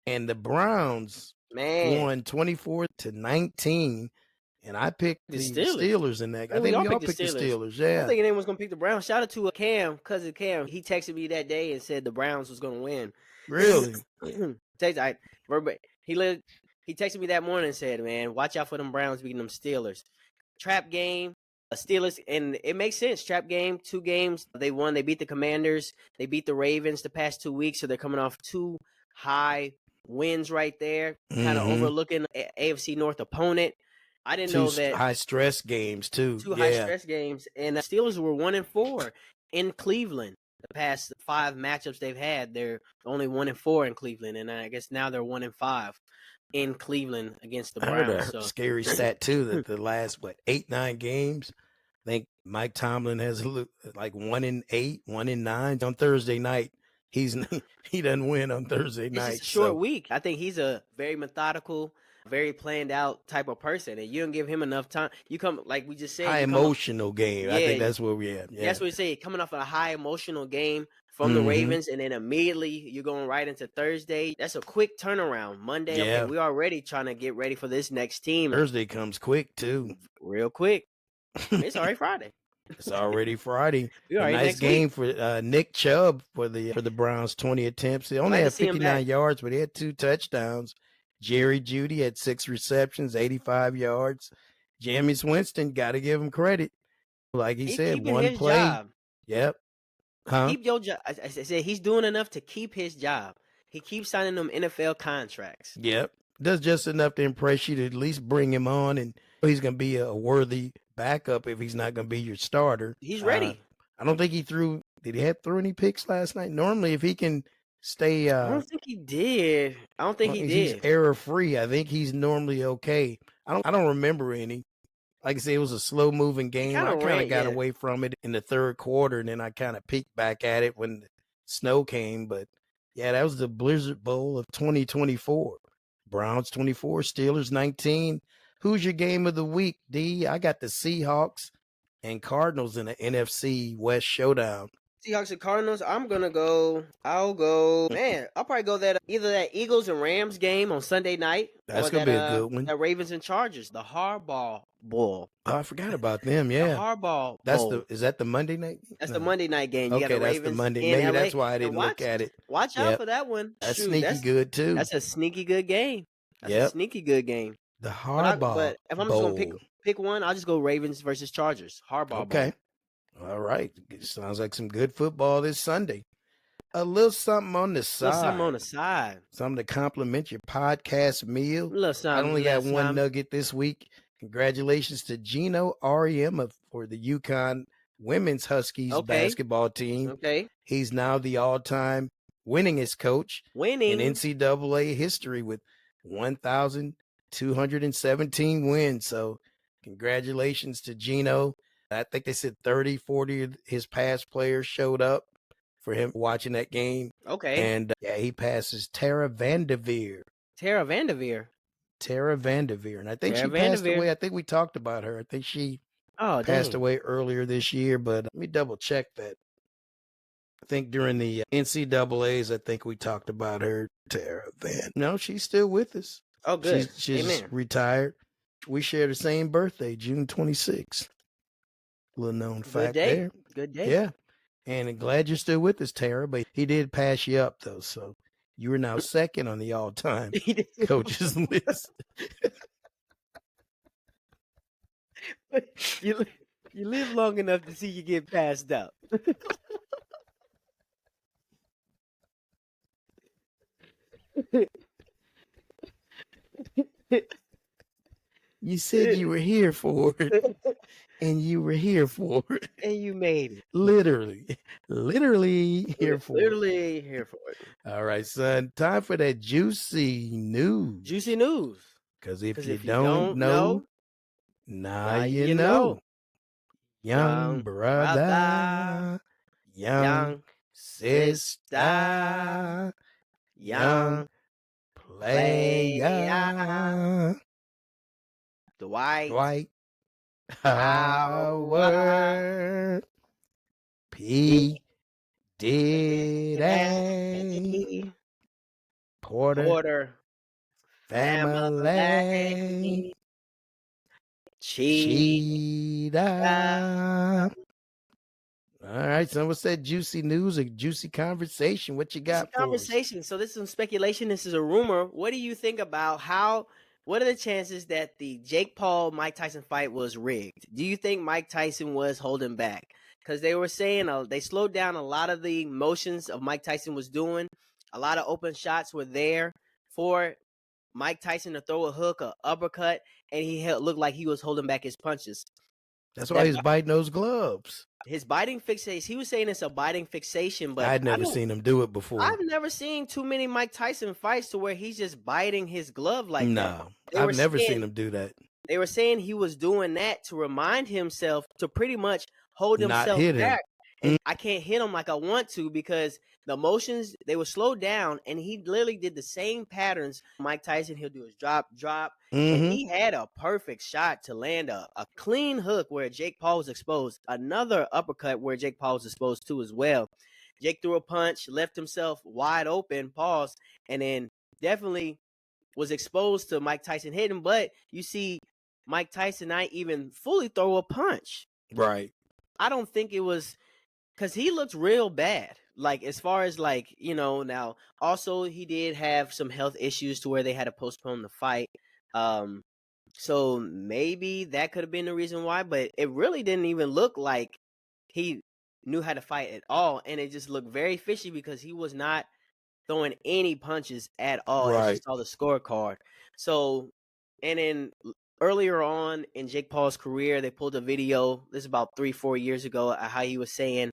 and the Browns won 24-19. And I picked the Steelers in that. I think we all picked the Steelers. Yeah, I don't think anyone's gonna pick the Browns. Shout out to cousin Cam. He texted me that day and said the Browns was gonna win. Really? He texted me that morning and said, "Man, watch out for them Browns beating them Steelers." Trap game. Steelers, and it makes sense. Trap game, 2 games. They won. They beat the Commanders. They beat the Ravens the past 2 weeks. So they're coming off 2 high wins right there, kind of overlooking AFC North opponent. I didn't know that. High stress games, too. 2 high stress games. And the Steelers were 1-4 in Cleveland. The past 5 matchups they've had, they're only 1-4 in Cleveland. And I guess now they're 1-5. In Cleveland against the Browns. I heard a scary stat too that the last 8-9 games, I think Mike Tomlin has like 1-8, 1-9 on Thursday night. He doesn't win on Thursday night. It's a short week. I think he's a very methodical, very planned out type of person, and you don't give him enough time. You come, like we just said, high emotional game. I think that's where we at. Yeah. That's what we say. Coming off a high emotional game from the Ravens, and then immediately you're going right into Thursday. That's a quick turnaround. Monday, okay, we're already trying to get ready for this next team. Thursday comes quick too, real quick. It's already Friday. It's already Friday. A nice game for Nick Chubb for the Browns. 20 attempts. He only had 59 yards, but he had 2 touchdowns. Jerry Jeudy had 6 receptions, 85 yards. Jameis Winston, got to give him credit. Like he He's said, keeping one his play. job. Yep. Huh? Keep your job. I said he's doing enough to keep his job. He keeps signing them NFL contracts. Yep. Does just enough to impress you to at least bring him on, and he's going to be a worthy backup if he's not going to be your starter. He's ready. I don't think he threw. Did he have throw any picks last night? Normally, if he can stay, I don't think he did. I don't think he he's did. error free. I think he's normally okay. I don't remember any. Like I said, it was a slow moving game. I kind of got away from it in the third quarter, and then I kind of peeked back at it when the snow came. But yeah, that was the Blizzard Bowl of 2024. Browns 24, Steelers 19. Who's your game of the week, D? I got the Seahawks and Cardinals in the NFC West showdown. Seahawks and Cardinals. I'll probably go either that Eagles and Rams game on Sunday night. That's going to be a good one. That Ravens and Chargers, the Harbaugh Bowl. Oh, I forgot about them. Yeah. The Harbaugh Bowl. Is that the Monday night? That's the Monday night game. Okay, that's the Monday. Maybe LA. that's why I didn't look at it. Watch out for that one. That's sneaky good, too. That's a sneaky good game. That's a sneaky good game. The Harbaugh But if I'm just going to pick one, I'll just go Ravens versus Chargers. Harbaugh Bowl. All right. Sounds like some good football this Sunday. A little something on the side. Something to compliment your podcast meal. I only got one nugget this week. Congratulations to Gino Rem for the UConn women's Huskies basketball team. Okay. He's now the all-time winningest coach in NCAA history with 1,217 wins. So congratulations to Gino. I think they said 30, 40 of his past players showed up for him watching that game. Okay. And he passes Tara Vanderveer. Tara Vanderveer. And I think she passed away. I think we talked about her. I think she passed away earlier this year, but let me double check that. I think during the NCAAs, I think we talked about her, Tara Van. No, she's still with us. Oh, good. She's retired. We share the same birthday, June 26th. Little known fact there. Good day. Yeah. And I'm glad you're still with us, Tara, but he did pass you up, though. So you are now second on the all-time coaches list. You live long enough to see you get passed up. You said you were here for it, and you were here for it. And you made it. Literally here for it. Literally here for it. All right, son. Time for that juicy news. Juicy news. Because if you don't know, now you know. Young brother, young sister, young player. Dwight Howard, P. Diddy, Porter family, Cheetah. All right, so what's that juicy news, a juicy conversation? What you got for us? So this is some speculation. This is a rumor. What do you think about what are the chances that the Jake Paul-Mike Tyson fight was rigged? Do you think Mike Tyson was holding back? Because they were saying they slowed down a lot of the motions of Mike Tyson was doing. A lot of open shots were there for Mike Tyson to throw a hook, a uppercut, and he looked like he was holding back his punches. That's why he's biting those gloves. His biting fixation. He was saying it's a biting fixation, but I'd never seen him do it before. I've never seen too many Mike Tyson fights to where he's just biting his glove like that. No, I've never seen him do that. They were saying he was doing that to remind himself to pretty much hold himself back. And I can't hit him like I want to because the motions, they were slowed down, and he literally did the same patterns. Mike Tyson, he'll do his drop, and he had a perfect shot to land a clean hook where Jake Paul was exposed, another uppercut where Jake Paul was exposed too as well. Jake threw a punch, left himself wide open, paused, and then definitely was exposed to Mike Tyson hitting, but you see Mike Tyson not even fully throw a punch. Right. I don't think it was because he looked real bad. like as far as like, now also he did have some health issues to where they had to postpone the fight. Um so maybe that could have been the reason why, but it really didn't even look like he knew how to fight at all, and it just looked very fishy because he was not throwing any punches at all as you Right. saw the scorecard. So, and then earlier on in Jake Paul's career, they pulled a video. This is about 3-4 years ago. How he was saying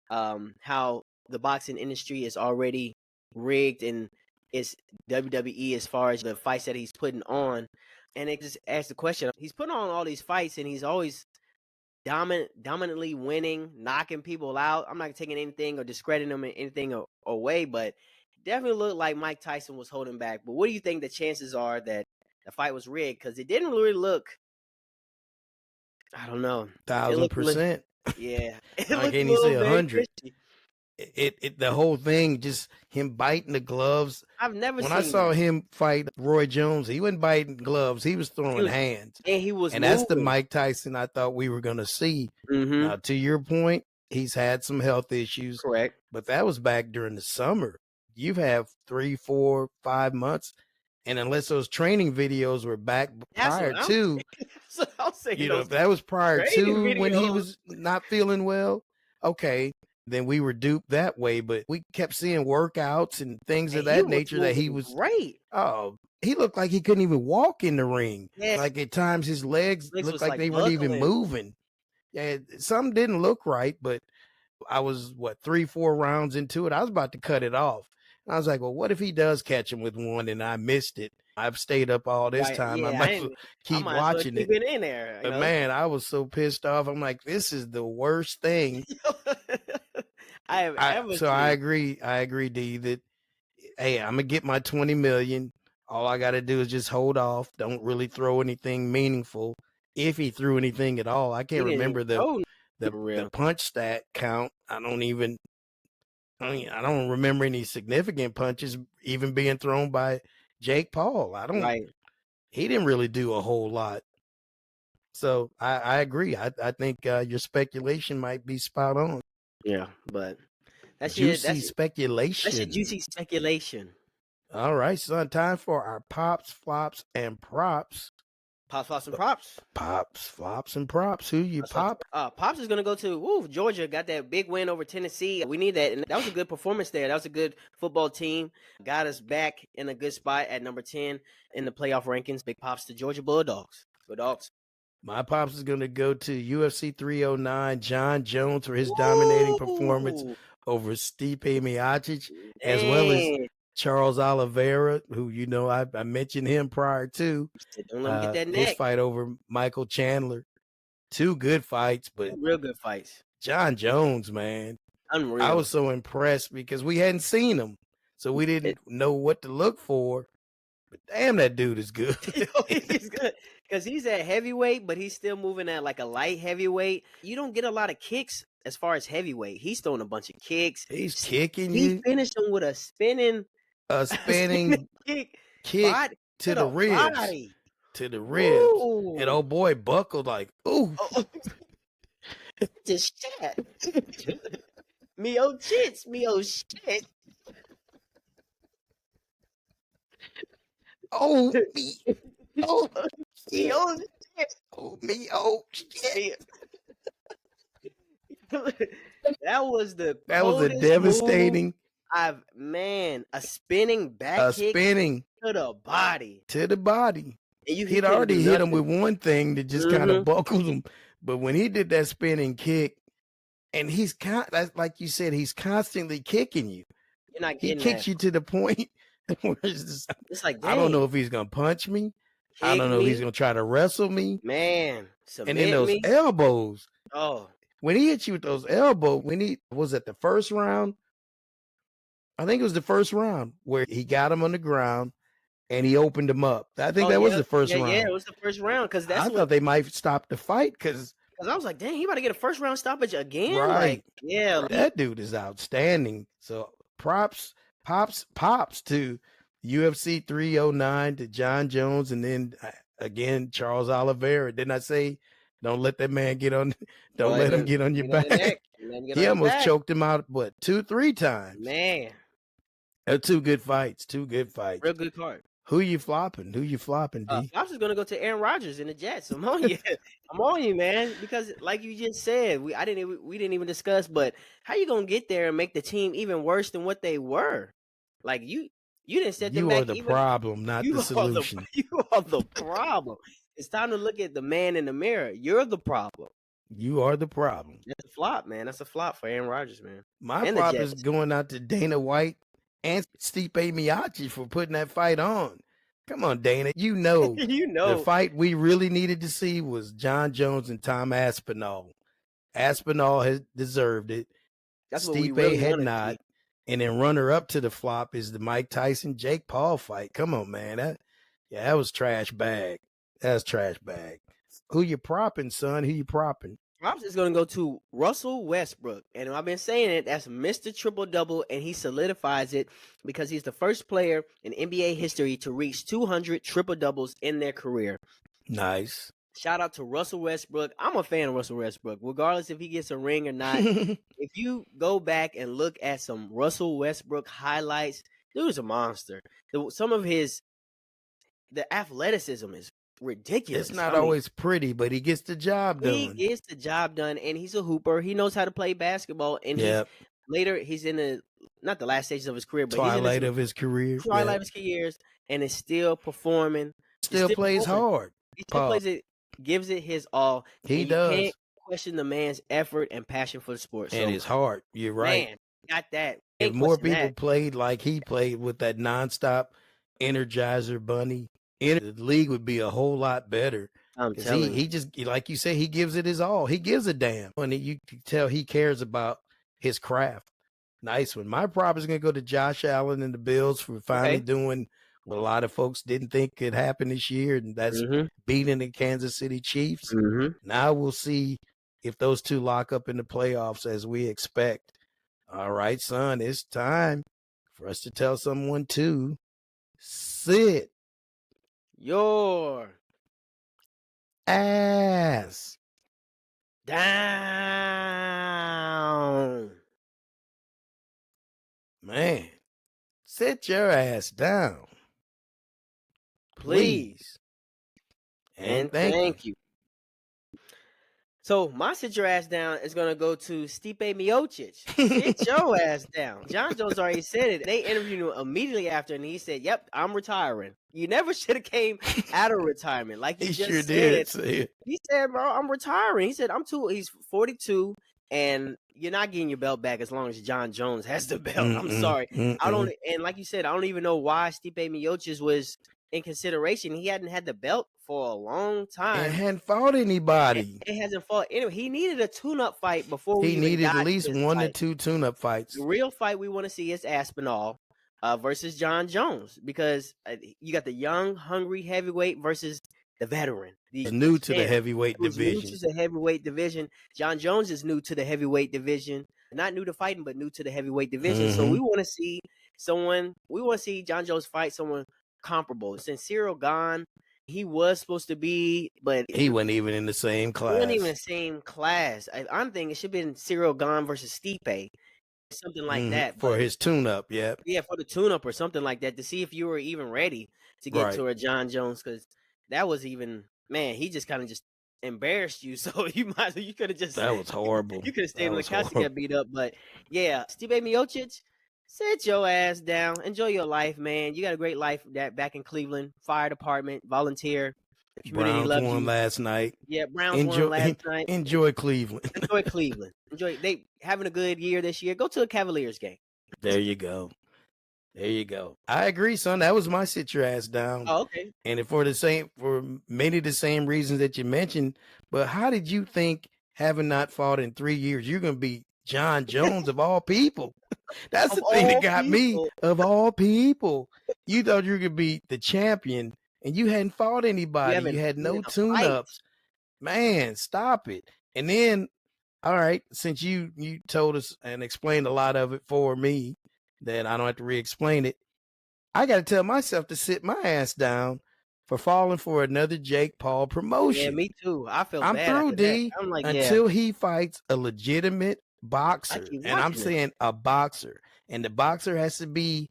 how the boxing industry is already rigged and it's WWE as far as the fights that he's putting on. And it just asked the question: he's putting on all these fights and he's always dominantly winning, knocking people out. I'm not taking anything or discrediting him in anything away, but definitely looked like Mike Tyson was holding back. But what do you think the chances are that the fight was rigged? Because it didn't really look. I don't know. It looked, 1,000%. yeah, it I looked can't a even say little very 100. fishy. The whole thing, just him biting the gloves. I've never When I seen saw that. him fight Roy Jones, he wasn't biting gloves. He was He throwing was, hands. and he was And that's the moving. Mike Tyson I thought we were going to see. Mm-hmm. Now, to your point, he's had some health issues, Correct. but that was back during the summer. You've had 3, 4, 5 months. And unless those training videos were back That's prior what I'm. to, That's what I'm saying. if Those that was prior training to when he videos. was not feeling well, okay, then we were duped that way. But we kept seeing workouts and things And of he that was nature that he moving was, great. oh, he looked like he couldn't even walk in the ring. Yeah, Like at times his legs legs looked was like like they weren't even buckling. moving. Yeah, something didn't look right, but I was 3, 4 rounds into it. I was about to cut it off. I was like, well, what if he does catch him with one and I missed it? I've stayed up all this Right? time. I Yeah, might as well I keep might as well watching keep it. it in there. But man, I was so pissed off. I'm like, this is the worst thing. I have ever So I seen. agree, D, that hey, I'm gonna get my 20 million. All I gotta do is just hold off. Don't really throw anything meaningful. If he threw anything at all. I He can't didn't even remember throw the for real. punch stat count. I don't remember any significant punches even being thrown by Jake Paul. Right. He didn't really do a whole lot. So I agree. I think your speculation might be spot on. Yeah, but that's your Juicy speculation. juicy speculation. All right, son. Time for our pops, flops, and props. Pops, flops, and props. Pops, flops, and props. Who you pop? Pops is gonna go to Georgia. Got that big win over Tennessee. We need that, and that was a good performance there. That was a good football team. Got us back in a good spot at number 10 in the playoff rankings. Big pops to Georgia Bulldogs. Go Dogs. My pops is going to go to UFC 309, John Jones, for his dominating performance over Stipe Miocic, as well as Charles Oliveira, who I mentioned him prior to Don't let him get that his neck. fight over Michael Chandler. 2 good fights, but Real good fights. John Jones, man, Unreal. I was so impressed because we hadn't seen him, so we didn't know what to look for. But damn, that dude is good. He's good because he's at heavyweight, but he's still moving at like a light heavyweight. You don't get a lot of kicks as far as heavyweight. He's throwing a bunch of kicks. He's kicking He you. finished him with a spinning kick to the ribs. Body. To the ribs. Ooh. And old boy buckled like, ooh. Just shit. Me oh shit. Me oh shit. Oh me. Oh me oh shit. Oh me oh shit. That was a devastating a spinning back kick spinning to the body. To the body. And He'd already hit him with one thing that just kind of buckled him. But when he did that spinning kick, and like you said, he's constantly kicking you. You're not getting He kicks you to the point where it's like, dang. I don't know if he's going to punch me. I don't know if he's going to try to wrestle me. Man. And then those elbows. Oh. When he hit you with those elbows, was it the first round? I think it was the first round where he got him on the ground and he opened him up. I think that was the first round. Yeah, it was the first round because I thought they might stop the fight because I was like, dang, he about to get a first round stoppage again. Right. Like, that dude is outstanding. So pops to UFC 309 to John Jones, and then again Charles Oliveira. Didn't I say don't let that man get on? Don't let him get on your back. Let him get He on his almost back. choked him out, what, 2-3 times? Man, They're two good fights. Two good fights. real good card. Who you flopping? Who you flopping, D? Flops is gonna go to Aaron Rodgers and the Jets. I'm on you. I'm on you, man. Because like you just said, we didn't even discuss, but how you gonna get there and make the team even worse than what they were? Like you didn't set them You back. are the Even problem, not the solution. you are the problem. It's time to look at the man in the mirror. You're the problem. You are the problem. That's a flop, man. That's a flop for Aaron Rodgers, man. My And the flop is Jets. going out to Dana White and Stipe Miocic for putting that fight on. Come on, Dana. You know, You the know, fight we really needed to see was John Jones and Tom Aspinall. Aspinal has deserved it. that's what we Stipe really had wanted to not. see. And then runner up to the flop is the Mike Tyson Jake Paul fight. Come on, man. That was trash bag. That's trash bag. Who you propping, son? Who you propping? Props is going to go to Russell Westbrook. And I've been saying it, that's Mr. Triple-Double, and he solidifies it because he's the first player in NBA history to reach 200 triple-doubles in their career. Nice. Shout out to Russell Westbrook. I'm a fan of Russell Westbrook, regardless if he gets a ring or not. If you go back and look at some Russell Westbrook highlights, dude's a monster. Some of the athleticism is ridiculous. It's not always pretty, but he gets the job done. He gets the job done, and he's a hooper. He knows how to play basketball, and he's in not the last stages of his career, but twilight of his career. Twilight of his careers, and is still performing. Still plays hard. He still plays it, gives it his all. He does. You can't question the man's effort and passion for the sport. And his heart. You're right. Man, got that. If more people played like he played with that nonstop Energizer Bunny, the league would be a whole lot better. I'm telling you. He just, like you say, he gives it his all. He gives a damn. And you can tell he cares about his craft. Nice one. My prop is going to go to Josh Allen and the Bills for finally doing what a lot of folks didn't think could happen this year, and that's beating the Kansas City Chiefs. Now we'll see if those two lock up in the playoffs as we expect. All right, son, it's time for us to tell someone to sit your ass down. Man, sit your ass down. Please. And thank you. So my sit your ass down is going to go to Stipe Miocic. Sit your ass down. John Jones already said it. They interviewed him immediately after, and he said, yep, I'm retiring. You never should have came out of retirement. Like he just sure said. Did say it. He said, bro, I'm retiring. He said, he's 42, and you're not getting your belt back as long as John Jones has the belt. I'm sorry. I don't, and like you said, I don't even know why Stipe Miocic was in consideration. He hadn't had the belt for a long time. And hadn't fought anybody. It hasn't fought anyway. He needed a tune-up fight before he needed at least 1 to 2 tune-up fights. The real fight we want to see is Aspinall versus John Jones, because you got the young, hungry heavyweight versus the veteran. He's new to the heavyweight division. New to the heavyweight division. John Jones is new to the heavyweight division. Not new to fighting, but new to the heavyweight division. So we want to see John Jones fight someone comparable. Since Cyril gone, he was supposed to be, but he wasn't even in the same class. He wasn't even in the same class. I'm thinking it should have been Cyril gone versus Stipe. Something like that. For his tune-up, yeah, for the tune-up or something like that, to see if you were even ready to get to a John Jones, because that was even, man, he just kind of just embarrassed you. So you could have just, that was horrible. You could have stayed on the couch and got beat up. But yeah, Stipe Miocic, sit your ass down. Enjoy your life, man. You got a great life back in Cleveland. Fire department, volunteer. Browns won last night. Yeah, Browns won last night. Enjoy Cleveland. Enjoy Cleveland. They having a good year this year. Go to a Cavaliers game. There you go. There you go. I agree, son. That was my sit your ass down. Oh, okay. And for many of the same reasons that you mentioned. But how did you think, having not fought in 3 years, you're going to be John Jones of all people? That's the thing that got me. Of all people, you thought you were going to be the champion, and you hadn't fought anybody. You had no tune-ups. Man, stop it. And then, all right, since you told us and explained a lot of it for me, that I don't have to re-explain it, I got to tell myself to sit my ass down for falling for another Jake Paul promotion. Yeah, me too. I feel I'm bad through, D. I'm like, until he fights a legitimate I boxer, keep and I'm watching it. saying a boxer, and the boxer has to be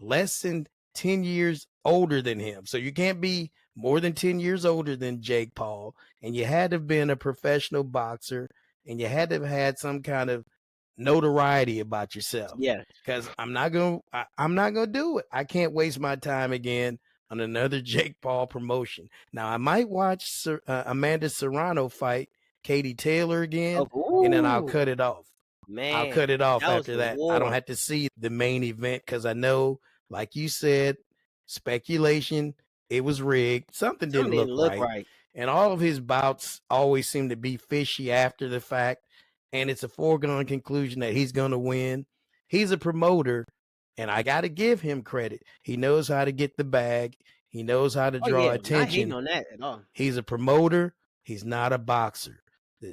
less than 10 years older than him. So you can't be more than 10 years older than Jake Paul, and you had to have been a professional boxer, and you had to have had some kind of notoriety about yourself. Yeah. Because I'm not gonna do it. I can't waste my time again on another Jake Paul promotion. Now I might watch Amanda Serrano fight Katie Taylor again, and then I'll Ooh, cut it off. I'll cut man, it off that was after the that. I don't war. have to see the main event because I know, like you said, speculation, it was rigged. Something Something didn't didn't look look right. right. And all of his bouts always seem to be fishy after the fact. And it's a foregone conclusion that he's going to win. He's a promoter, and I got to give him credit. He knows how to get the bag, he knows how to Oh draw yeah, not hating attention. on that at all. He's a promoter, he's not a boxer.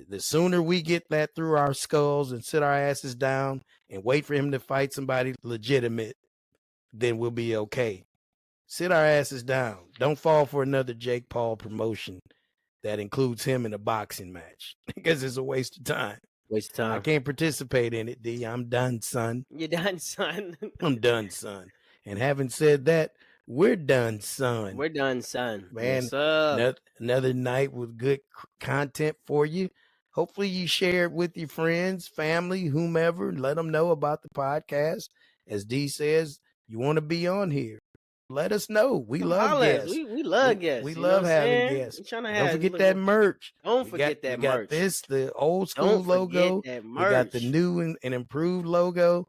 The sooner we get that through our skulls and sit our asses down and wait for him to fight somebody legitimate, then we'll be okay. Sit our asses down. Don't fall for another Jake Paul promotion that includes him in a boxing match because it's a waste of time. Waste of I time. can't participate in it, D. I'm done, son. You're done, son. I'm done, son. And having said that, we're done, son. We're done, son. Man, Yes, sir. another night with good content for you. Hopefully you share it with your friends, family, whomever, and let them know about the podcast. As D says, you want to be on here. Let us know. We Come love holler at us. guests. We love guests. We You know love what I'm having saying? guests. We trying to Don't have forget look, that merch. Don't We forget that we got merch. this, the old school Don't forget logo. that We got the merch. new and improved logo.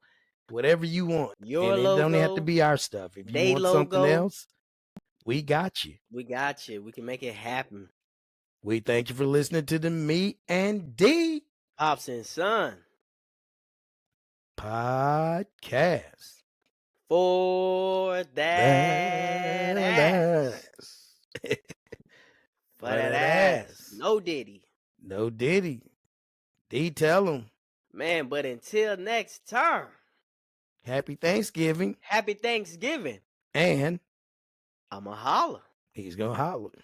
Whatever you want. Your And it don't have to logo, be our stuff. If you they want something logo. else, we got you. We got you. We can make it happen. We thank you for listening to the Me and D Pops and Son podcast. for that ass. For that ass. No Diddy. No Diddy. D, tell him. Man, but until next time, Happy Thanksgiving. happy Thanksgiving. And I'ma holler. he's going to holler.